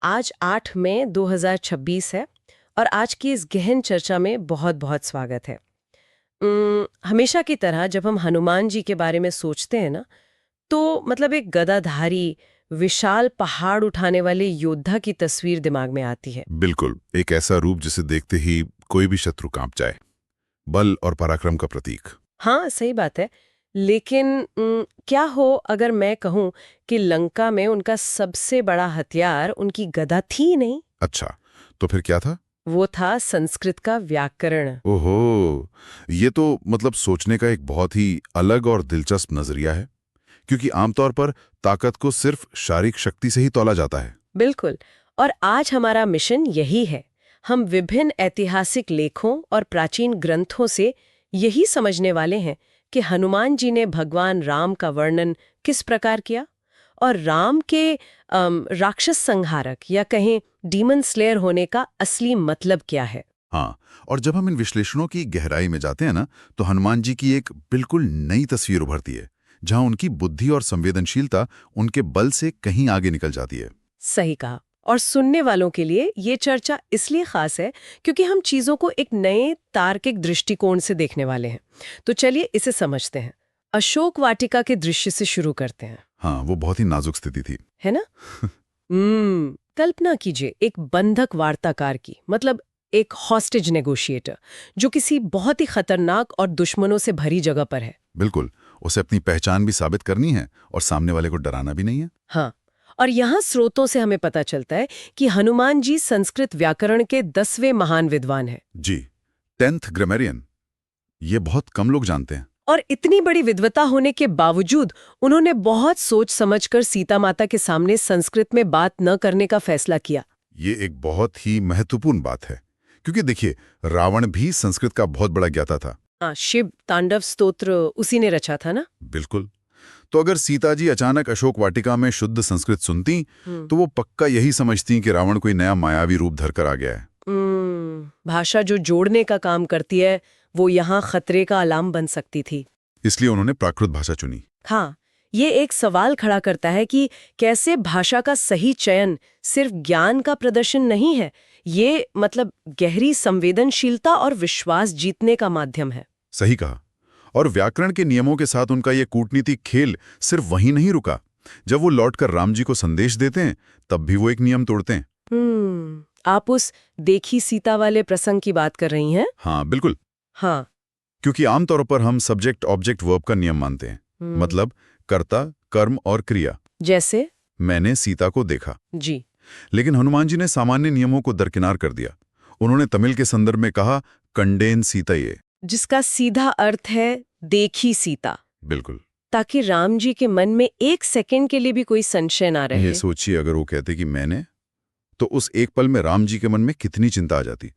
आज 8 मई 2026 है और आज की इस गहन चर्चा में बहुत बहुत स्वागत है। हमेशा की तरह जब हम हनुमान जी के बारे में सोचते हैं ना, तो मतलब एक गदाधारी, विशाल पहाड़ उठाने वाले योद्धा की तस्वीर दिमाग में आती है। बिल्कुल, एक ऐसा रूप जिसे देखते ही कोई भी शत्रु कांप जाए। बल और पराक्रम का प्रतीक। हाँ, सही बात है। लेकिन क्या हो अगर मैं कहूँ कि लंका में उनका सबसे बड़ा हथियार उनकी गदा थी ही नहीं, अच्छा, तो फिर क्या था? वो था संस्कृत का व्याकरण। ओहो, ये तो मतलब सोचने का एक बहुत ही अलग और दिलचस्प नजरिया है, क्योंकि आमतौर पर ताकत को सिर्फ शारीरिक शक्ति से ही तौला जाता है। बिल्कुल। और आज हमारा मिशन यही है। हम विभिन्न ऐतिहासिक लेखों और प्राचीन ग्रंथों से यही समझने वाले हैं कि हनुमान जी ने भगवान राम का वर्णन किस प्रकार किया और राम के राक्षस संहारक या कहें डीमन स्लेयर होने का असली मतलब क्या है। हाँ, और जब हम इन विश्लेषणों की गहराई में जाते हैं ना, तो हनुमान जी की एक बिल्कुल नई तस्वीर उभरती है, जहां उनकी बुद्धि और संवेदनशीलता उनके बल से कहीं आगे निकल जाती है। सही कहा। और सुनने वालों के लिए ये चर्चा इसलिए खास है क्योंकि हम चीजों को एक नए तार्किक दृष्टिकोण से देखने वाले हैं। तो चलिए इसे समझते हैं। अशोक वाटिका के दृश्य से शुरू करते हैं। हाँ, वो बहुत ही नाजुक स्थिति थी। है ना? कल्पना कीजिए एक बंधक वार्ताकार की, मतलब एक हॉस्टेज नेगोशिएटर जो किसी बहुत ही खतरनाक और दुश्मनों से भरी जगह पर है। बिल्कुल, उसे अपनी पहचान भी साबित करनी है और सामने वाले को डराना भी नहीं है। हाँ, और यहाँ स्रोतों से हमें पता चलता है कि हनुमान जी संस्कृत व्याकरण के 10वें महान विद्वान हैं। जी, 10th ग्रामरियन। ये बहुत कम लोग जानते हैं। और इतनी बड़ी विद्वता होने के बावजूद उन्होंने बहुत सोच समझकर सीता माता के सामने संस्कृत में बात न करने का फैसला किया। ये एक बहुत ही महत्वपूर्ण बात है, क्योंकि देखिए, रावण भी संस्कृत का बहुत बड़ा ज्ञाता था। हाँ, शिव तांडव स्तोत्र उसी ने रचा था ना। बिल्कुल। तो अगर सीता जी अचानक अशोक वाटिका में शुद्ध संस्कृत सुनती, तो वो पक्का यही समझती कि रावण कोई नया मायावी रूप धर कर आ गया है। भाषा जो जोड़ने का काम करती है, वो यहाँ खतरे का अलार्म बन सकती थी। इसलिए उन्होंने प्राकृत भाषा चुनी। हाँ, ये एक सवाल खड़ा करता है कि कैसे भाषा का सही चयन सिर्फ ज्ञान का प्रदर्शन नहीं है, ये मतलब गहरी संवेदनशीलता और विश्वास जीतने का माध्यम है। सही कहा। और व्याकरण के नियमों के साथ उनका ये कूटनीतिक खेल सिर्फ वहीं नहीं रुका। जब वो लौटकर राम जी को संदेश देते हैं, तब भी वो एक नियम तोड़ते हैं। आप उस देखी सीता वाले प्रसंग की बात कर रही हैं? हाँ, बिल्कुल। हाँ। क्योंकि आमतौर पर हम सब्जेक्ट ऑब्जेक्ट वर्ब का नियम मानते हैं, मतलब कर्ता, कर्म और क्रिया। जैसे मैंने सीता को देखा। जी। लेकिन हनुमान जी ने सामान्य नियमों को दरकिनार कर दिया। उन्होंने तमिल के संदर्भ में कहा कंडेन सीतये। जिसका सीधा अर्थ है देखी सीता। बिल्कुल। ताकि राम जी के मन में एक सेकंड के लिए भी कोई संशय ना रहे। ये सोचिए, अगर वो कहते कि मैंने, तो उस एक पल में राम जी के मन में कितनी चिंता आ जाती।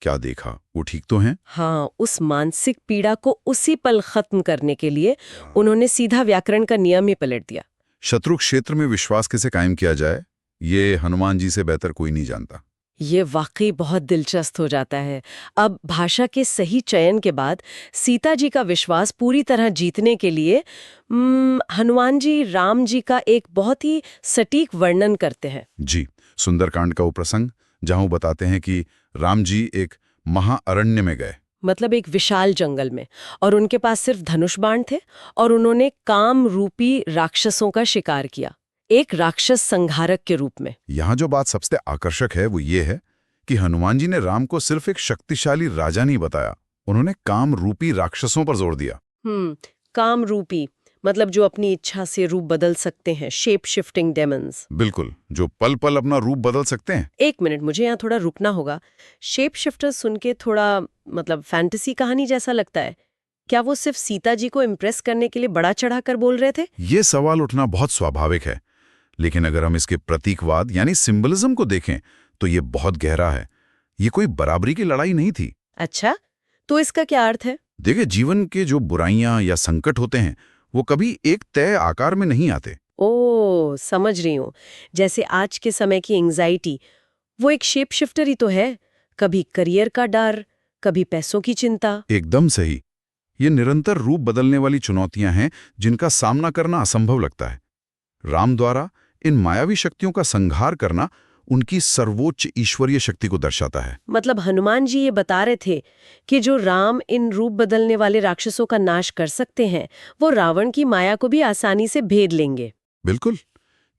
क्या देखा, वो ठीक तो हैं? हाँ, उस मानसिक पीड़ा को उसी पल खत्म करने के लिए उन्होंने सीधा व्याकरण का नियम ही पलट दिया। शत्रु क्षेत्र में विश्वास कैसे कायम किया जाए, ये हनुमान जी से बेहतर कोई नहीं जानता। ये वाकई बहुत दिलचस्प हो जाता है। अब भाषा के सही चयन के बाद सीता जी का विश्वास पूरी तरह जीतने के लिए हनुमान जी राम जी का एक बहुत ही सटीक वर्णन करते हैं। जी, सुंदरकांड का वो प्रसंग जहां वो बताते हैं कि राम जी एक महाअरण्य में गए, मतलब एक विशाल जंगल में, और उनके पास सिर्फ धनुष बाण थे और उन्होंने काम रूपी राक्षसों का शिकार किया, एक राक्षस संहारक के रूप में। यहाँ जो बात सबसे आकर्षक है वो ये है कि हनुमान जी ने राम को सिर्फ एक शक्तिशाली राजा नहीं बताया, उन्होंने काम रूपी राक्षसों पर जोर दिया। काम रूपी मतलब जो अपनी इच्छा से रूप बदल सकते हैं, शेप शिफ्टिंग डेमन्स। बिल्कुल, जो पल पल अपना रूप बदल सकते हैं। एक मिनट, मुझे यहाँ थोड़ा रुकना होगा। शेप शिफ्टर सुन के थोड़ा मतलब फैंटेसी कहानी जैसा लगता है। क्या वो सिर्फ सीता जी को इम्प्रेस करने के लिए बड़ा चढ़ाकर बोल रहे थे? ये सवाल उठना बहुत स्वाभाविक है, लेकिन अगर हम इसके प्रतीकवाद यानी सिंबलिज्म को देखें तो ये बहुत गहरा है। ये कोई बराबरी की लड़ाई नहीं थी। अच्छा, तो इसका क्या अर्थ है? देखिए, जीवन के जो बुराइयां या संकट होते हैं वो कभी एक तय आकार में नहीं आते। ओह, समझ रही हूँ। जैसे आज के समय की एंग्जाइटी, वो एक शेप शिफ्टर ही तो है। कभी करियर का डर, कभी पैसों की चिंता। एकदम सही। ये निरंतर रूप बदलने वाली चुनौतियां हैं जिनका सामना करना असंभव लगता है। राम द्वारा इन मायावी शक्तियों का संहार करना उनकी सर्वोच्च ईश्वरीय शक्ति को दर्शाता है। मतलब हनुमान जी ये बता रहे थे कि जो राम इन रूप बदलने वाले राक्षसों का नाश कर सकते हैं, वो रावण की माया को भी आसानी से भेद लेंगे। बिल्कुल,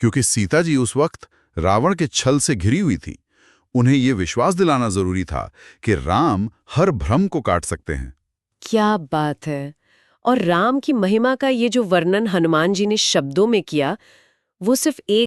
क्योंकि सीता जी उस वक्त रावण के छल से घिरी हुई थी। उन्हें ये विश्वास दिलाना जरूरी था कि राम हर भ्रम को काट सकते हैं। क्या बात है। और राम की महिमा का ये जो वर्णन हनुमान जी ने शब्दों में किया, वो सिर्फ एक